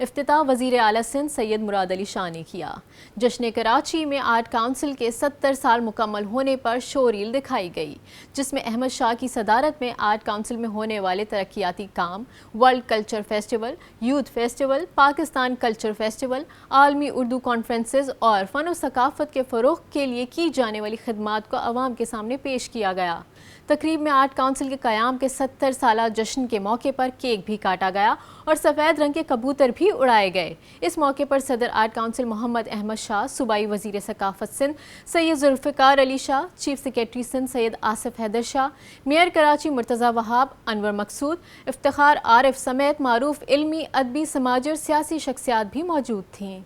افتتاح وزیر اعلیٰ سندھ سید مراد علی شاہ نے کیا۔ جشن کراچی میں آرٹ کونسل کے 70 سال مکمل ہونے پر شو ریل دکھائی گئی، جس میں احمد شاہ کی صدارت میں آرٹ کونسل میں ہونے والے ترقیاتی کام، world culture festival, youth festival, Pakistan culture festival, عالمی اردو کانفرنسز اور فن و ثقافت کے فروغ کے لیے کی جانے والی خدمات کو عوام کے سامنے پیش کیا گیا۔ تقریب میں آرٹ کونسل کے قیام کے 70 سالہ جشن کے موقع پر کیک بھی کاٹا گیا اور سفید رنگ کے کبوتر بھی اڑائے گئے۔ اس موقع پر صدر آرٹ کونسل محمد احمد شاہ، صوبائی وزیر ثقافت سندھ سید ذوالفقار علی شاہ، چیف سیکریٹری سندھ سید آصف حیدر شاہ، میئر کراچی مرتضی وہاب، انور مقصود، افتخار عارف سمیت معروف علمی، ادبی، سماجی اور سیاسی شخصیات بھی موجود تھیں۔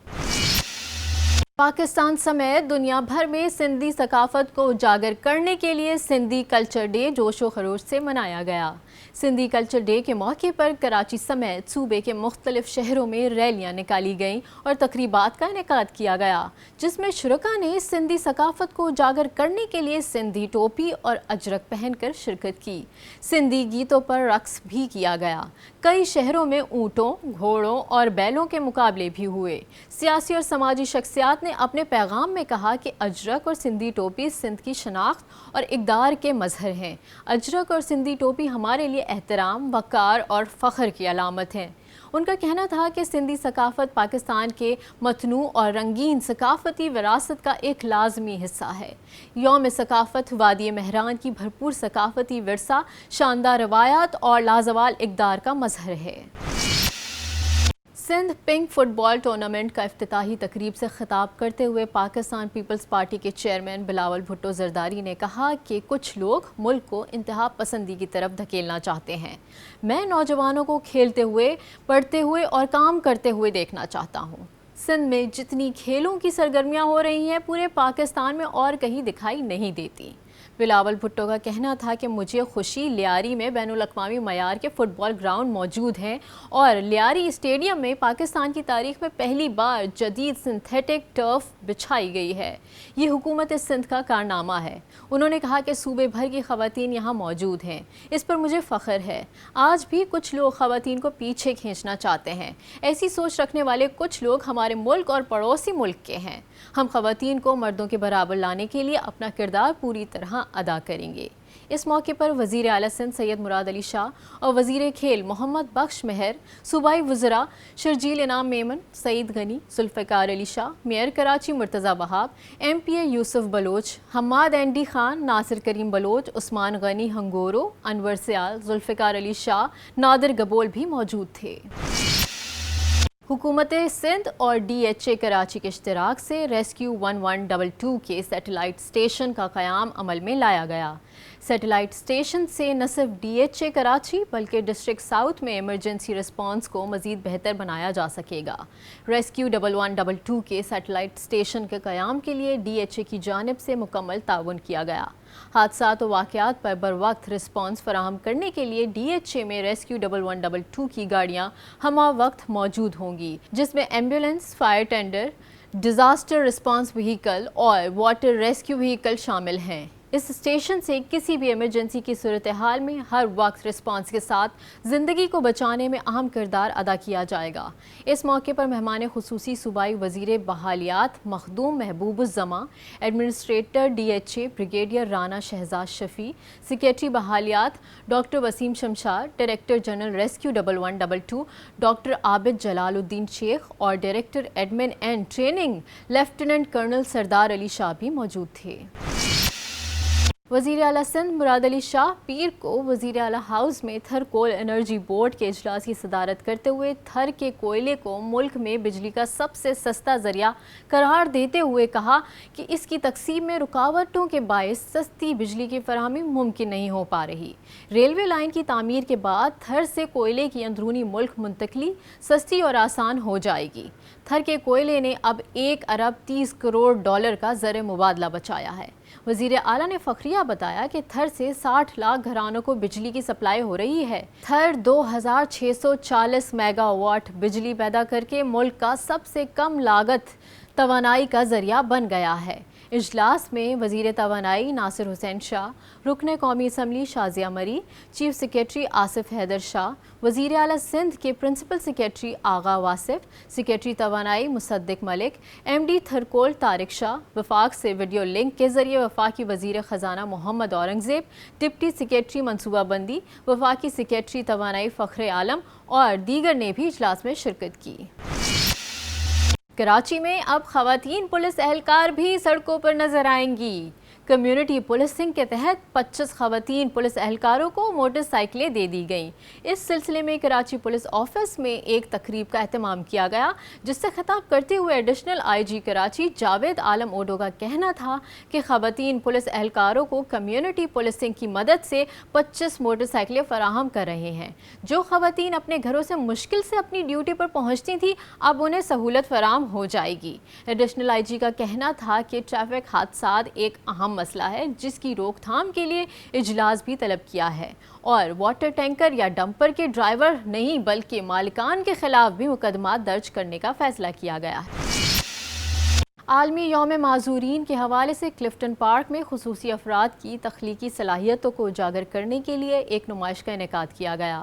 پاکستان سمیت دنیا بھر میں سندھی ثقافت کو اجاگر کرنے کے لیے سندھی کلچر ڈے جوش و خروش سے منایا گیا۔ سندھی کلچر ڈے کے موقع پر کراچی سمیت صوبے کے مختلف شہروں میں ریلیاں نکالی گئیں اور تقریبات کا انعقاد کیا گیا، جس میں شرکاء نے سندھی ثقافت کو اجاگر کرنے کے لیے سندھی ٹوپی اور اجرک پہن کر شرکت کی۔ سندھی گیتوں پر رقص بھی کیا گیا۔ کئی شہروں میں اونٹوں، گھوڑوں اور بیلوں کے مقابلے بھی ہوئے۔ سیاسی اور سماجی شخصیات نے اپنے پیغام میں کہا کہ اجرک اور سندھی ٹوپی سندھ کی شناخت اور اقدار کے مظہر ہیں۔ اجرک اور سندھی ٹوپی ہمارے لیے احترام، وقار اور فخر کی علامت ہیں۔ ان کا کہنا تھا کہ سندھی ثقافت پاکستان کے متنوع اور رنگین ثقافتی وراثت کا ایک لازمی حصہ ہے۔ یوم ثقافت وادی مہران کی بھرپور ثقافتی ورثہ، شاندار روایات اور لازوال اقدار کا مظہر ہے۔ سندھ پنک فٹ بال ٹورنامنٹ کا افتتاحی تقریب سے خطاب کرتے ہوئے پاکستان پیپلز پارٹی کے چیئرمین بلاول بھٹو زرداری نے کہا کہ کچھ لوگ ملک کو انتہا پسندی کی طرف دھکیلنا چاہتے ہیں۔ میں نوجوانوں کو کھیلتے ہوئے، پڑھتے ہوئے اور کام کرتے ہوئے دیکھنا چاہتا ہوں۔ سندھ میں جتنی کھیلوں کی سرگرمیاں ہو رہی ہیں پورے پاکستان میں اور کہیں دکھائی نہیں دیتی۔ بلاول بھٹو کا کہنا تھا کہ مجھے خوشی لیاری میں بین الاقوامی معیار کے فٹ بال گراؤنڈ موجود ہیں اور لیاری اسٹیڈیم میں پاکستان کی تاریخ میں پہلی بار جدید سنتھیٹک ٹرف بچھائی گئی ہے۔ یہ حکومت سندھ کا کارنامہ ہے۔ انہوں نے کہا کہ صوبے بھر کی خواتین یہاں موجود ہیں، اس پر مجھے فخر ہے۔ آج بھی کچھ لوگ خواتین کو پیچھے کھینچنا چاہتے ہیں۔ ایسی سوچ رکھنے والے کچھ لوگ ہمارے ملک اور پڑوسی ملک کے ہیں۔ ہم خواتین کو مردوں کے برابر لانے کے لیے اپنا کردار پوری طرح ادا کریں گے۔ اس موقع پر وزیر اعلیٰ سندھ سید مراد علی شاہ اور وزیر کھیل محمد بخش مہر، صوبائی وزراء شرجیل انعام میمن، سعید غنی، ذوالفقار علی شاہ، میئر کراچی مرتضی وہاب، ایم پی اے یوسف بلوچ، حماد اینڈی خان، ناصر کریم بلوچ، عثمان غنی ہنگورو، انور سیال، ذوالفقار علی شاہ، نادر گبول بھی موجود تھے۔ حکومت سندھ اور ڈی ایچ اے کراچی کے اشتراک سے ریسکیو 1122 کے سیٹلائٹ اسٹیشن کا قیام عمل میں لایا گیا۔ سیٹلائٹ اسٹیشن سے نہ صرف ڈی ایچ اے کراچی بلکہ ڈسٹرکٹ ساؤتھ میں ایمرجنسی رسپانس کو مزید بہتر بنایا جا سکے گا۔ ریسکیو 1122 کے سیٹلائٹ اسٹیشن کے قیام کے لیے ڈی ایچ اے کی جانب سے مکمل تعاون کیا گیا۔ حادثات و واقعات پر بروقت رسپانس فراہم کرنے کے لیے ڈی ایچ اے میں ریسکیو 1122 کی گاڑیاں ہمہ وقت موجود ہوں گی، جس میں ambulance, fire tender, disaster response vehicle اور واٹر ریسکیو وہیکل شامل ہیں۔ اس اسٹیشن سے کسی بھی ایمرجنسی کی صورتحال میں ہر وقت رسپانس کے ساتھ زندگی کو بچانے میں اہم کردار ادا کیا جائے گا۔ اس موقع پر مہمان خصوصی صوبائی وزیر بحالیات Makhdoom Mehboob Uzzaman, administrator D H A brigadier Rana Shahzad Shafi, secretary بحالیات doctor Waseem Shamshad, director general rescue 1122 doctor Abid Jalal Uddin Sheikh اور director admin and training lieutenant colonel Sardar Ali شاہ بھی موجود تھے۔ وزیر اعلیٰ سندھ مراد علی شاہ پیر کو وزیر اعلیٰ ہاؤس میں تھر کول انرجی بورڈ کے اجلاس کی صدارت کرتے ہوئے تھر کے کوئلے کو ملک میں بجلی کا سب سے سستا ذریعہ قرار دیتے ہوئے کہا کہ اس کی تقسیم میں رکاوٹوں کے باعث سستی بجلی کی فراہمی ممکن نہیں ہو پا رہی۔ ریلوے لائن کی تعمیر کے بعد تھر سے کوئلے کی اندرونی ملک منتقلی سستی اور آسان ہو جائے گی۔ تھر کے کوئلے نے اب 1 ارب 30 کروڑ ڈالر کا زر مبادلہ بچایا ہے۔ وزیر اعلیٰ نے فخریہ بتایا کہ تھر سے 60 لاکھ گھرانوں کو بجلی کی سپلائی ہو رہی ہے۔ تھر 2640 میگا واٹ بجلی پیدا کر کے ملک کا سب سے کم لاگت توانائی کا ذریعہ بن گیا ہے۔ اجلاس میں وزیر توانائی ناصر حسین شاہ، رکن قومی اسمبلی شازیہ مری، چیف سیکریٹری آصف حیدر شاہ، وزیر اعلیٰ سندھ کے پرنسپل سیکریٹری آغا واصف، سیکریٹری توانائی مصدق ملک، ایم ڈی تھرکول طارق شاہ، وفاق سے ویڈیو لنک کے ذریعے وفاقی وزیر خزانہ محمد اورنگزیب، ڈپٹی سیکریٹری منصوبہ بندی، وفاقی سیکریٹری توانائی فخر عالم اور دیگر نے بھی اجلاس میں شرکت کی۔ کراچی میں اب خواتین پولیس اہلکار بھی سڑکوں پر نظر آئیں گی۔ کمیونٹی پولیسنگ کے تحت 25 خواتین پولیس اہلکاروں کو موٹر سائیکلیں دے دی گئیں۔ اس سلسلے میں کراچی پولیس آفس میں ایک تقریب کا اہتمام کیا گیا، جس سے خطاب کرتے ہوئے additional I G Karachi Javed Alam Odho کا کہنا تھا کہ خواتین پولیس اہلکاروں کو کمیونٹی پولیسنگ کی مدد سے 25 موٹر سائیکلیں فراہم کر رہے ہیں۔ جو خواتین اپنے گھروں سے مشکل سے اپنی ڈیوٹی پر پہنچتی تھیں، اب انہیں سہولت فراہم ہو جائے گی۔ ایڈیشنل آئی جی کا کہنا تھا کہ ٹریفک حادثات ایک اہم مسئلہ ہے، جس کی روک تھام کے لیے اجلاس بھی طلب کیا ہے، اور واٹر ٹینکر یا ڈمپر کے ڈرائیور نہیں بلکہ مالکان کے خلاف بھی مقدمات درج کرنے کا فیصلہ کیا گیا ہے۔ عالمی یوم معذورین کے حوالے سے کلفٹن پارک میں خصوصی افراد کی تخلیقی صلاحیتوں کو اجاگر کرنے کے لیے ایک نمائش کا انعقاد کیا گیا۔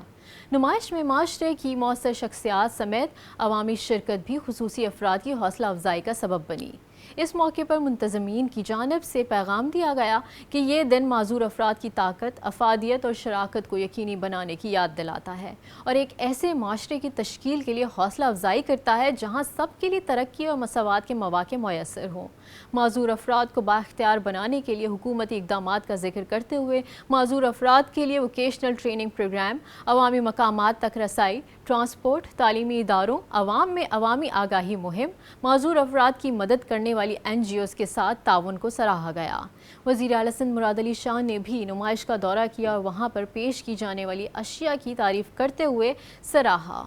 نمائش میں معاشرے کی مؤثر شخصیات سمیت عوامی شرکت بھی خصوصی افراد کی حوصلہ افزائی کا سبب بنی۔ اس موقع پر منتظمین کی جانب سے پیغام دیا گیا کہ یہ دن معذور افراد کی طاقت، افادیت اور شراکت کو یقینی بنانے کی یاد دلاتا ہے اور ایک ایسے معاشرے کی تشکیل کے لیے حوصلہ افزائی کرتا ہے جہاں سب کے لیے ترقی اور مساوات کے مواقع میسر ہوں۔ معذور افراد کو بااختیار بنانے کے لیے حکومتی اقدامات کا ذکر کرتے ہوئے معذور افراد کے لیے ووکیشنل ٹریننگ پروگرام، عوامی مقامات تک رسائی، ٹرانسپورٹ، تعلیمی اداروں، عوام میں عوامی آگاہی مہم، معذور افراد کی مدد کرنے والی این جی اوز کے ساتھ تعاون کو سراہا گیا۔ وزیر اعلیٰ سندھ مراد علی شاہ نے بھی نمائش کا دورہ کیا اور وہاں پر پیش کی جانے والی اشیاء کی تعریف کرتے ہوئے سراہا۔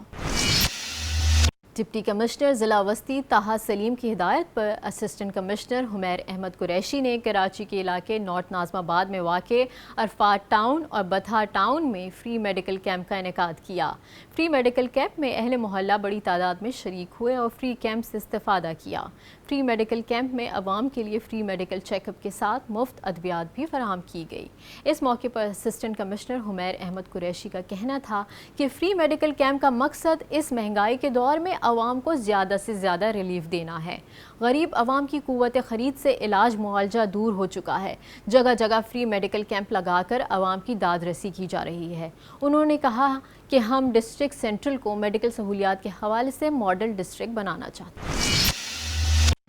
ڈپٹی کمشنر ضلع وسطی طاہا سلیم کی ہدایت پر اسسٹنٹ کمشنر حمیر احمد قریشی نے کراچی کے علاقے نارتھ ناظم آباد میں واقع عرفات ٹاؤن اور بتھا ٹاؤن میں فری میڈیکل کیمپ کا انعقاد کیا۔ فری میڈیکل کیمپ میں اہل محلہ بڑی تعداد میں شریک ہوئے اور فری کیمپ سے استفادہ کیا۔ فری میڈیکل کیمپ میں عوام کے لیے فری میڈیکل چیک اپ کے ساتھ مفت ادویات بھی فراہم کی گئی۔ اس موقع پر اسسٹنٹ کمشنر حمیر احمد قریشی کا کہنا تھا کہ فری میڈیکل کیمپ کا مقصد اس مہنگائی کے دور میں عوام کو زیادہ سے زیادہ ریلیف دینا ہے۔ غریب عوام کی قوت خرید سے علاج معالجہ دور ہو چکا ہے۔ جگہ جگہ فری میڈیکل کیمپ لگا کر عوام کی داد رسی کی جا رہی ہے۔ انہوں نے کہا کہ ہم ڈسٹرکٹ سینٹرل کو میڈیکل سہولیات کے حوالے سے ماڈل ڈسٹرکٹ بنانا چاہتے ہیں۔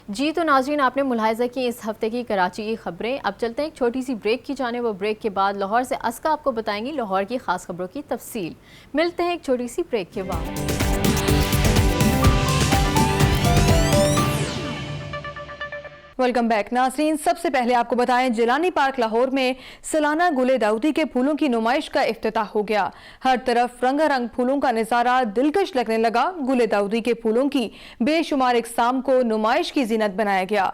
جی تو ناظرین، آپ نے ملاحظہ کی اس ہفتے کی کراچی کی خبریں۔ اب چلتے ہیں ایک چھوٹی سی بریک کی جانب، اور بریک کے بعد لاہور سے اسکا آپ کو بتائیں گی لاہور کی خاص خبروں کی تفصیل۔ ملتے ہیں ایک چھوٹی سی بریک کے بعد۔ ویلکم بیک ناظرین، سب سے پہلے آپ کو بتائیں جیلانی پارک لاہور میں سالانہ گل داؤدی کے پھولوں کی نمائش کا افتتاح ہو گیا۔ ہر طرف رنگا رنگ پھولوں کا نظارہ دلکش لگنے لگا۔ گل داؤدی کے پھولوں کی بے شمار اقسام کو نمائش کی زینت بنایا گیا۔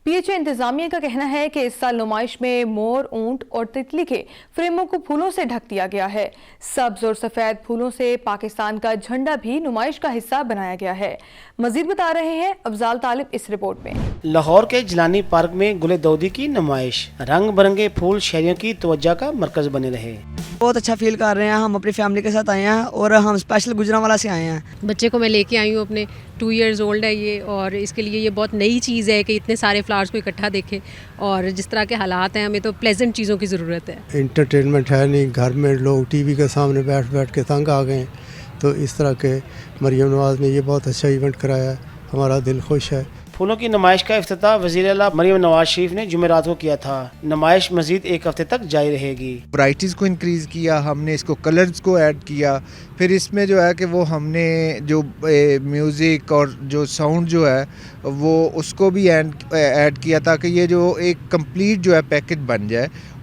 پی ایچ اے انتظامیہ کا کہنا ہے کہ اس سال نمائش میں مور، اونٹ اور تتلی کے فریموں کو پھولوں سے ڈھک دیا گیا ہے۔ سبز اور سفید پھولوں سے پاکستان کا جھنڈا بھی نمائش کا حصہ بنایا گیا ہے۔ مزید بتا رہے ہیں افضال طالب اس رپورٹ میں۔ لاہور کے جیلانی پارک میں گل داؤدی کی نمائش، رنگ برنگے پھول شہریوں کی توجہ کا مرکز بنے رہے۔ بہت اچھا فیل کر رہے ہیں، ہم اپنی فیملی کے ساتھ آئے ہیں اور ہم اسپیشل گجرانوالا سے آئے ہیں۔ بچے کو میں لے کے آئی ہوں، اپنے 2 ایئرز اولڈ ہے یہ، اور اس کے لیے یہ بہت نئی چیز ہے کہ اتنے سارے فلاورز کو اکٹھا دیکھیں، اور جس طرح کے حالات ہیں ہمیں تو پلیزنٹ چیزوں کی ضرورت ہے۔ انٹرٹینمنٹ ہے نہیں، گھر میں لوگ ٹی وی کے سامنے بیٹھ بیٹھ کے تنگ آ گئے، تو اس طرح کے مریم نواز نے یہ بہت اچھا ایونٹ کرایا، ہمارا دل خوش ہے۔ پھولوں کی نمائش کا افتتاح وزیر اعلیٰ مریم نواز شریف نے جمعرات کو کیا تھا۔ نمائش مزید 1 ہفتے تک جاری رہے گی۔ ورائٹیز کو انکریز کیا ہم نے، اس کو کلرز کو ایڈ کیا، پھر اس میں جو ہے کہ وہ ہم نے جو میوزک اور جو ساؤنڈ جو ہے وہ اس کو بھی ایڈ کیا تاکہ یہ جو ایک کمپلیٹ جو ہے پیکج بن جائے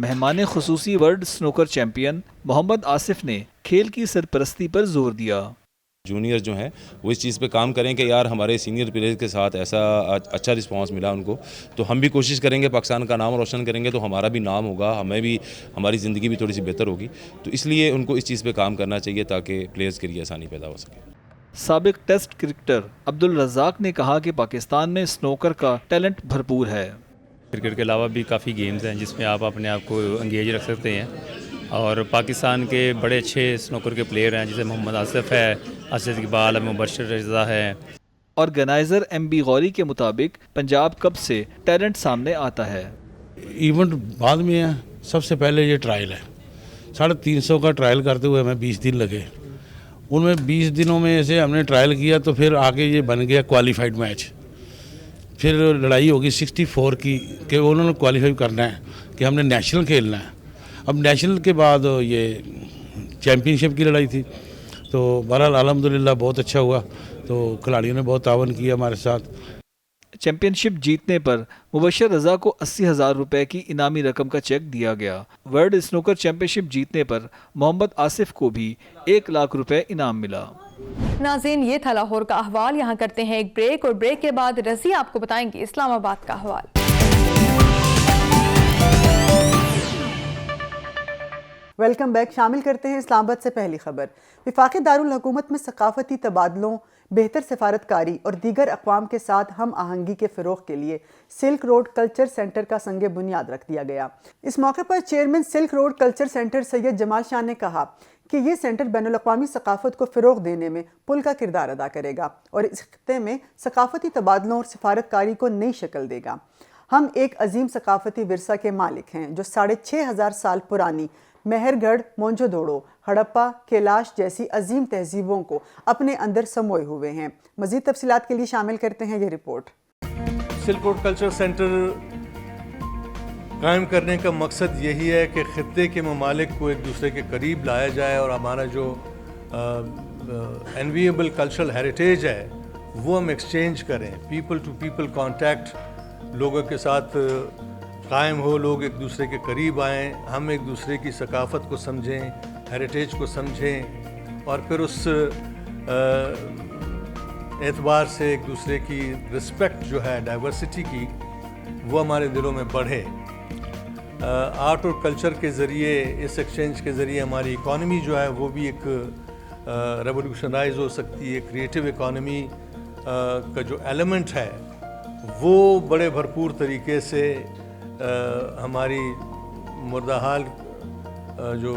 مہمان خصوصی ورلڈ سنوکر چیمپئن محمد آصف نے کھیل کی سرپرستی پر زور دیا۔ جونیئر جو ہیں وہ اس چیز پہ کام کریں کہ یار ہمارے سینئر پلیئر کے ساتھ ایسا اچھا رسپانس ملا ان کو، تو ہم بھی کوشش کریں گے، پاکستان کا نام روشن کریں گے تو ہمارا بھی نام ہوگا، ہمیں بھی ہماری زندگی بھی تھوڑی سی بہتر ہوگی، تو اس لیے ان کو اس چیز پہ کام کرنا چاہیے تاکہ پلیئرز کے لیے آسانی پیدا ہو سکے۔ سابق ٹیسٹ کرکٹر عبدالرزاق نے کہا کہ پاکستان میں سنوکر کا ٹیلنٹ بھرپور ہے۔ کرکٹ کے علاوہ بھی کافی گیمز ہیں جس میں آپ اپنے آپ کو انگیج رکھ سکتے ہیں، اور پاکستان کے بڑے اچھے سنوکر کے پلیئر ہیں جیسے محمد آصف ہے، اسد اقبال ہے، مبشر رضا ہے۔ آرگنائزر ایم بی غوری کے مطابق پنجاب کپ سے ٹیلنٹ سامنے آتا ہے۔ ایونٹ بعد میں ہے، سب سے پہلے یہ ٹرائل ہے، 350 کا ٹرائل کرتے ہوئے ہمیں 20 دن لگے، ان میں 20 دنوں میں سے ہم نے ٹرائل کیا تو پھر آگے یہ بن گیا کوالیفائڈ میچ، پھر لڑائی ہوگی 64 کی کہ انہوں نے کوالیفائی کرنا ہے کہ ہم نے نیشنل کھیلنا ہے۔ اب نیشنل کے بعد یہ چیمپئن شپ کی لڑائی تھی، تو بہرحال الحمدللہ بہت اچھا ہوا، تو کھلاڑیوں نے بہت تعاون کیا ہمارے ساتھ۔ چیمپئن شپ جیتنے پر مبشر رضا کو 80,000 روپے کی انعامی رقم کا چیک دیا گیا۔ ورلڈ سنوکر چیمپئن شپ جیتنے پر محمد آصف کو بھی 1 لاکھ روپے انعام ملا۔ ناظرین، یہ تھا لاہور کا احوال۔ یہاں کرتے ہیں ایک بریک، اور بریک کے بعد رضیہ آپ کو بتائیں گے اسلام آباد کا احوال۔ Welcome back. شامل کرتے ہیں اسلام آباد سے پہلی خبر۔ وفاقی دارالحکومت میں ثقافتی تبادلوں، بہتر سفارتکاری اور دیگر اقوام کے ساتھ ہم آہنگی کے فروغ کے لیے سلک روڈ کلچر سینٹر کا سنگ بنیاد رکھ دیا گیا۔ اس موقع پر chairman silk road culture centre Syed Jamal Shah نے کہا کہ یہ سینٹر بین الاقوامی ثقافت کو فروغ دینے میں پل کا کردار ادا کرے گا اور اس خطے میں ثقافتی تبادلوں اور سفارتکاری کو نئی شکل دے گا۔ ہم ایک عظیم ثقافتی ورثہ کے مالک ہیں جو 6,500 سال پرانی مہر گڑھ، مونجو دوڑو، ہڑپا، کیلاش جیسی عظیم تہذیبوں کو اپنے اندر سموئے ہوئے ہیں۔ مزید تفصیلات کے لیے شامل کرتے ہیں یہ report. Silk road culture centre قائم کرنے کا مقصد یہی ہے کہ خطے کے ممالک کو ایک دوسرے کے قریب لایا جائے اور ہمارا جو انویبل کلچرل ہیریٹیج ہے وہ ہم ایکسچینج کریں، پیپل ٹو پیپل کانٹیکٹ لوگوں کے ساتھ قائم ہو، لوگ ایک دوسرے کے قریب آئیں، ہم ایک دوسرے کی ثقافت کو سمجھیں، ہیریٹیج کو سمجھیں، اور پھر اس اعتبار سے ایک دوسرے کی رسپیکٹ جو ہے ڈائیورسٹی کی وہ ہمارے دلوں میں بڑھے۔ آرٹ اور کلچر کے ذریعے، اس ایکسچینج کے ذریعے ہماری اکانومی جو ہے وہ بھی ایک ریولیوشنائز ہو سکتی ہے۔ کریٹیو اکانومی کا جو ایلیمنٹ ہے وہ بڑے بھرپور طریقے سے ہماری مردہ حال جو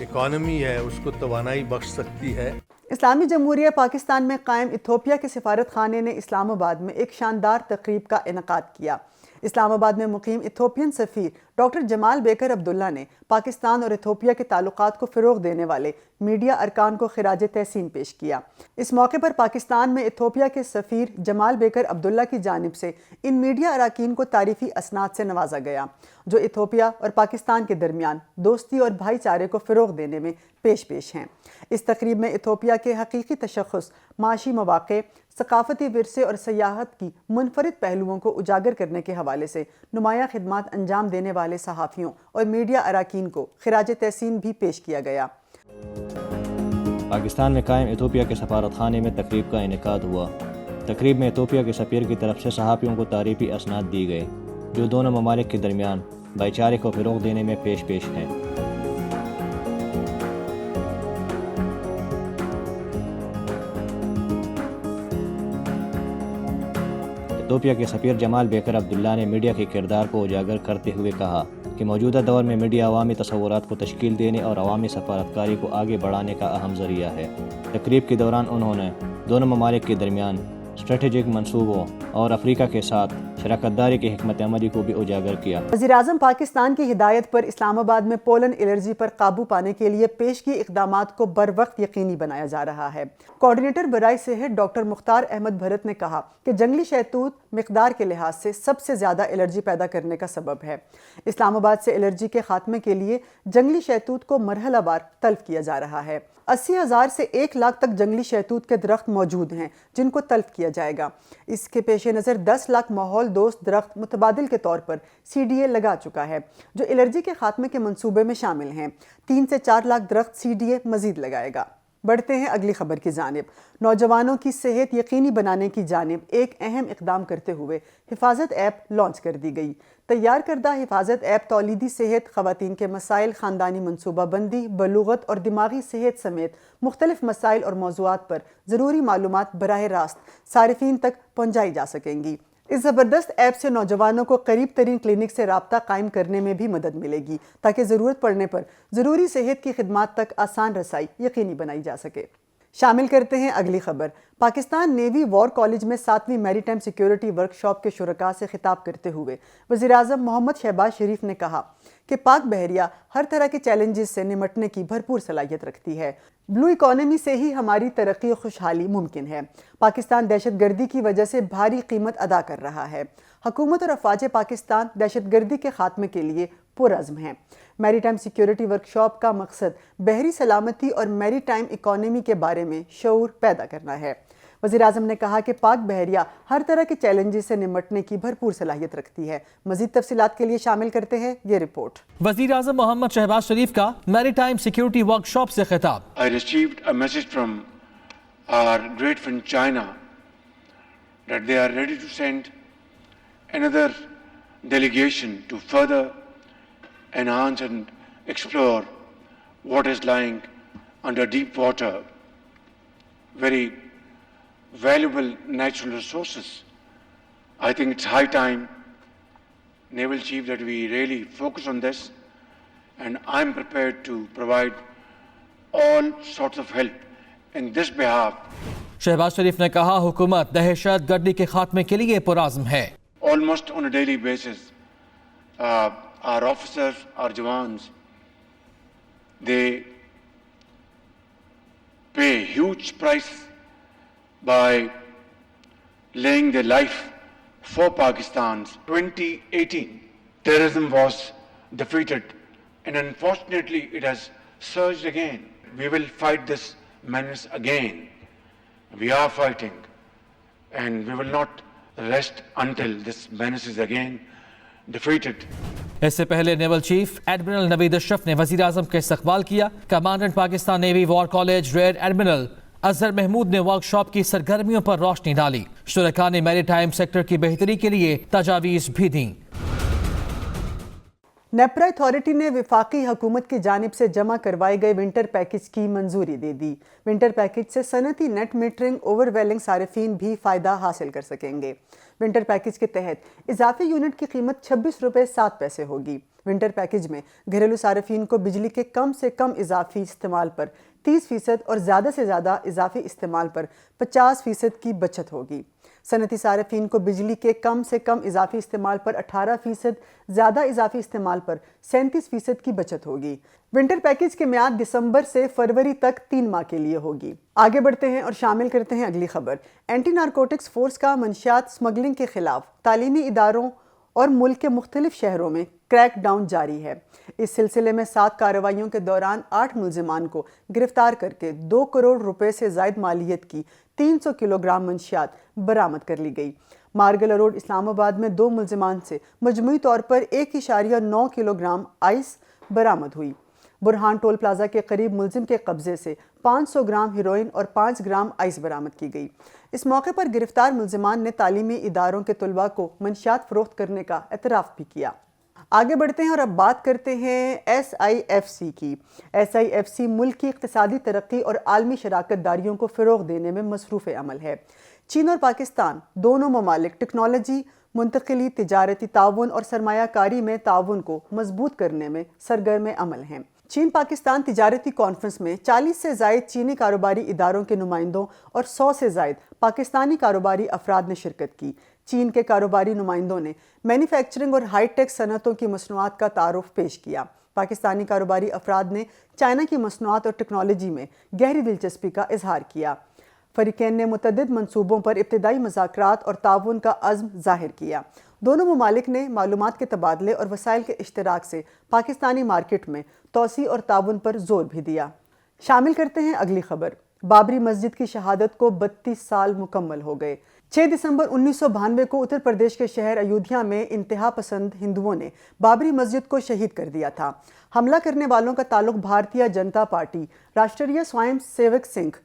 اکانومی ہے اس کو توانائی بخش سکتی ہے۔ اسلامی جمہوریہ پاکستان میں قائم ایتھوپیا کے سفارت خانے نے اسلام آباد میں ایک شاندار تقریب کا انعقاد کیا۔ اسلام آباد میں مقیم ایتھوپین سفیر ڈاکٹر جمال بیکر عبداللہ نے پاکستان اور ایتھوپیا کے تعلقات کو فروغ دینے والے میڈیا ارکان کو خراج تحسین پیش کیا۔ اس موقع پر پاکستان میں ایتھوپیا کے سفیر جمال بیکر عبداللہ کی جانب سے ان میڈیا اراکین کو تعریفی اسناد سے نوازا گیا جو ایتھوپیا اور پاکستان کے درمیان دوستی اور بھائی چارے کو فروغ دینے میں پیش ہیں۔ اس تقریب میں ایتھوپیا کے حقیقی تشخص، معاشی مواقع، ثقافتی ورثے اور سیاحت کی منفرد پہلوؤں کو اجاگر کرنے کے حوالے سے نمایاں خدمات انجام دینے والے صحافیوں اور میڈیا اراکین کو خراج تحسین بھی پیش کیا گیا۔ پاکستان میں قائم ایتھوپیا کے سفارت خانے میں تقریب کا انعقاد ہوا۔ تقریب میں ایتھوپیا کے سفیر کی طرف سے صحافیوں کو تعریفی اسناد دی گئے جو دونوں ممالک کے درمیان بھائی چارے کو فروغ دینے میں پیش ہیں۔ ایتھوپیا کے سفیر جمال بیکر عبداللہ نے میڈیا کے کردار کو اجاگر کرتے ہوئے کہا کہ موجودہ دور میں میڈیا عوامی تصورات کو تشکیل دینے اور عوامی سفارتکاری کو آگے بڑھانے کا اہم ذریعہ ہے۔ تقریب کے دوران انہوں نے دونوں ممالک کے درمیان اسٹریٹجک منصوبوں اور افریقہ کے ساتھ شراکت داری کی حکمت عملی کو بھی اجاگر کیا۔ وزیر اعظم پاکستان کی ہدایت پر اسلام آباد میں پولن الرجی پر قابو پانے کے لیے پیش کی اقدامات کو بر وقت یقینی بنایا جا رہا ہے۔ کوارڈینیٹر برائے صحت ڈاکٹر مختار احمد بھرت نے کہا کہ جنگلی شہتوت مقدار کے لحاظ سے سب سے زیادہ الرجی پیدا کرنے کا سبب ہے۔ اسلام آباد سے الرجی کے خاتمے کے لیے جنگلی شہتوت کو مرحلہ وار تلف کیا جا رہا ہے۔ 80,000 سے 1 لاکھ تک جنگلی شہتوت کے درخت موجود ہیں جن کو تلف کیا جائے گا۔ اس کے پیش نظر 10 لاکھ ماحول ماحول دوست درخت متبادل کے طور پر CDA لگا چکا ہے، جو الرجی کے خاتمے کے منصوبے میں شامل ہیں۔ 3 سے 4 لاکھ درخت CDA مزید لگائے گا۔ بڑھتے ہیں اگلی خبر کی جانب۔ نوجوانوں کی صحت یقینی بنانے کی جانب ایک اہم اقدام کرتے ہوئے حفاظت ایپ لانچ کر دی گئی۔ تیار کردہ حفاظت ایپ تولیدی صحت، خواتین کے مسائل، خاندانی منصوبہ بندی، بلوغت اور دماغی صحت سمیت مختلف مسائل اور موضوعات پر ضروری معلومات براہ راست صارفین تک پہنچائی جا سکیں گی۔ اس زبردست ایپ سے نوجوانوں کو قریب ترین کلینک سے رابطہ قائم کرنے میں بھی مدد ملے گی تاکہ ضرورت پڑنے پر ضروری صحت کی خدمات تک آسان رسائی یقینی بنائی جا سکے۔ شامل کرتے ہیں اگلی خبر۔ پاکستان نیوی وار کالج میں 7ویں میری ٹائم سیکیورٹی ورکشاپ کے شرکاء سے خطاب کرتے ہوئے وزیراعظم محمد شہباز شریف نے کہا کہ پاک بحریہ ہر طرح کے چیلنجز سے نمٹنے کی بھرپور صلاحیت رکھتی ہے۔ بلو اکانومی سے ہی ہماری ترقی و خوشحالی ممکن ہے۔ پاکستان دہشت گردی کی وجہ سے بھاری قیمت ادا کر رہا ہے۔ حکومت اور افواج پاکستان دہشت گردی کے خاتمے کے لیے پرعزم ہیں۔ میری ٹائم سیکیورٹی ورکشاپ کا مقصد بحری سلامتی اور میری ٹائم اکانومی کے بارے میں شعور پیدا کرنا ہے۔ وزیراعظم نے کہا کہ پاک بحریہ ہر طرح کے چیلنجز سے نمٹنے کی بھرپور صلاحیت رکھتی ہے۔ مزید تفصیلات کے لیے شامل کرتے ہیں یہ رپورٹ۔ وزیر اعظم محمد شہباز شریف کا میری ٹائم سیکیورٹی ورکشاپ سے خطاب۔ I received a message from our great friend China that they are ready to send another delegation to further enhance and explore what is lying under deep water, very valuable natural resources. I think it's high time, Naval Chief, that we really focus on this, and I'm prepared to provide all sorts of help in this behalf. Shahbaz شریف نے کہا حکومت دہشت گردی کے خاتمے کے لیے پرعزم ہے۔ Almost on a daily basis, our officers, our jawans, they pay huge price by laying their life for Pakistan's 2018. Terrorism was defeated, and unfortunately it has surged again. We will fight this menace again. We are fighting, and we will not rest until this menace is again defeated. اس سے پہلے naval chief admiral نوید اشرف نے وزیر اعظم کا استقبال کیا۔ Commandant Pakistan navy war college rear admiral Azhar Mahmood نے workshop کی سرگرمیوں پر روشنی ڈالی۔ شرکاء نے میری ٹائم سیکٹر کی بہتری کے لیے تجاویز بھی دیں۔ نیپرا اتھارٹی نے وفاقی حکومت کی جانب سے جمع کروائے گئے ونٹر پیکج کی منظوری دے دی۔ ونٹر پیکج سے صنعتی نیٹ میٹرنگ اوور ویلنگ صارفین بھی فائدہ حاصل کر سکیں گے۔ ونٹر پیکج کے تحت اضافی یونٹ کی قیمت 26 روپے 7 پیسے ہوگی۔ ونٹر پیکج میں گھریلو صارفین کو بجلی کے کم سے کم اضافی استعمال پر 30% اور زیادہ سے زیادہ اضافی استعمال پر 50% کی بچت ہوگی۔ صنعتی صارفین کو بجلی کے کم سے کم اضافی استعمال پر 18%، زیادہ اضافی استعمال پر 37% کی بچت ہوگی۔ ونٹر پیکج کی میعاد دسمبر سے فروری تک 3 ماہ کے لیے ہوگی۔ آگے بڑھتے ہیں اور شامل کرتے ہیں اگلی خبر۔ اینٹی نارکوٹکس فورس کا منشیات سمگلنگ کے خلاف تعلیمی اداروں اور ملک کے مختلف شہروں میں کریک ڈاؤن جاری ہے۔ اس سلسلے میں 7 کارروائیوں کے دوران 8 ملزمان کو گرفتار کر کے 2 کروڑ روپے سے زائد مالیت کی 300 کلو گرام منشیات برآمد کر لی گئی۔ مارگل روڈ اسلام آباد میں 2 ملزمان سے مجموعی طور پر 1.9 کلو گرام آئس برآمد ہوئی۔ برہان ٹول پلازا کے قریب ملزم کے قبضے سے 500 گرام ہیروئن اور 5 گرام آئس برآمد کی گئی۔ اس موقع پر گرفتار ملزمان نے تعلیمی اداروں کے طلباء کو منشیات فروخت کرنے کا اعتراف بھی کیا۔ آگے بڑھتے ہیں اور اب بات کرتے ہیں SIFC کی۔ SIFC ملک کی اقتصادی ترقی اور عالمی شراکت داریوں کو فروغ دینے میں مصروف عمل ہے۔ چین اور پاکستان دونوں ممالک ٹیکنالوجی، منتقلی، تجارتی تعاون اور سرمایہ کاری میں تعاون کو مضبوط کرنے میں سرگرم عمل ہیں۔ چین پاکستان تجارتی کانفرنس میں 40 سے زائد چینی کاروباری اداروں کے نمائندوں اور 100 سے زائد پاکستانی کاروباری افراد نے شرکت کی۔ چین کے کاروباری نمائندوں نے مینوفیکچرنگ اور ہائی ٹیک صنعتوں کی مصنوعات کا تعارف پیش کیا۔ پاکستانی کاروباری افراد نے چائنا کی مصنوعات اور ٹیکنالوجی میں گہری دلچسپی کا اظہار کیا۔ فریقین نے متعدد منصوبوں پر ابتدائی مذاکرات اور تعاون کا عزم ظاہر کیا۔ دونوں ممالک نے معلومات کے تبادلے اور وسائل کے اشتراک سے پاکستانی مارکیٹ میں توسیع اور تعاون پر زور بھی دیا۔ شامل کرتے ہیں اگلی خبر۔ بابری مسجد کی شہادت کو 32 سال مکمل ہو گئے۔ 6 دسمبر 1992 کو اتر پردیش کے شہر ایودھیا میں انتہا پسند ہندوؤں نے بابری مسجد کو شہید کر دیا تھا۔ حملہ کرنے والوں کا تعلق بھارتیہ جنتا پارٹی، راشٹریہ سوائم سیوک سنگھ،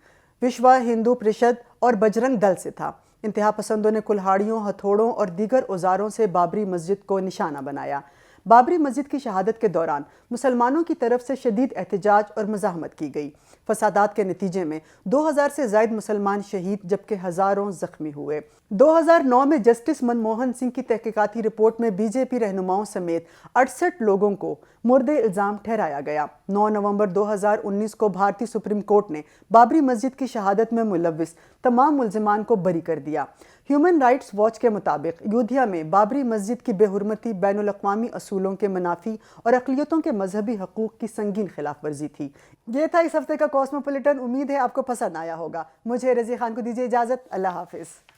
وشوا ہندو پریشد اور بجرنگ دل سے تھا۔ انتہا پسندوں نے کلہاڑیوں، ہتھوڑوں اور دیگر اوزاروں سے بابری مسجد کو نشانہ بنایا۔ بابری مسجد کی شہادت کے دوران مسلمانوں کی طرف سے شدید احتجاج اور مزاحمت کی گئی۔ فسادات کے نتیجے میں 2000 سے زائد مسلمان شہید جبکہ ہزاروں زخمی ہوئے۔ 2009 میں جسٹس منموہن سنگھ کی تحقیقاتی رپورٹ میں بی جے پی رہنماؤں سمیت 68 لوگوں کو مورد الزام ٹھہرایا گیا۔ 9 نومبر 2019 کو بھارتی سپریم کورٹ نے بابری مسجد کی شہادت میں ملوث تمام ملزمان کو بری کر دیا۔ ہیومن رائٹس واچ کے مطابق ایودھیا میں بابری مسجد کی بے حرمتی بین الاقوامی اصولوں کے منافی اور اقلیتوں کے مذہبی حقوق کی سنگین خلاف ورزی تھی۔ یہ تھا اس ہفتے کا کاسموپولیٹن۔ امید ہے آپ کو پسند آیا ہوگا۔ مجھے رضیہ خان کو دیجیے اجازت۔ اللہ حافظ۔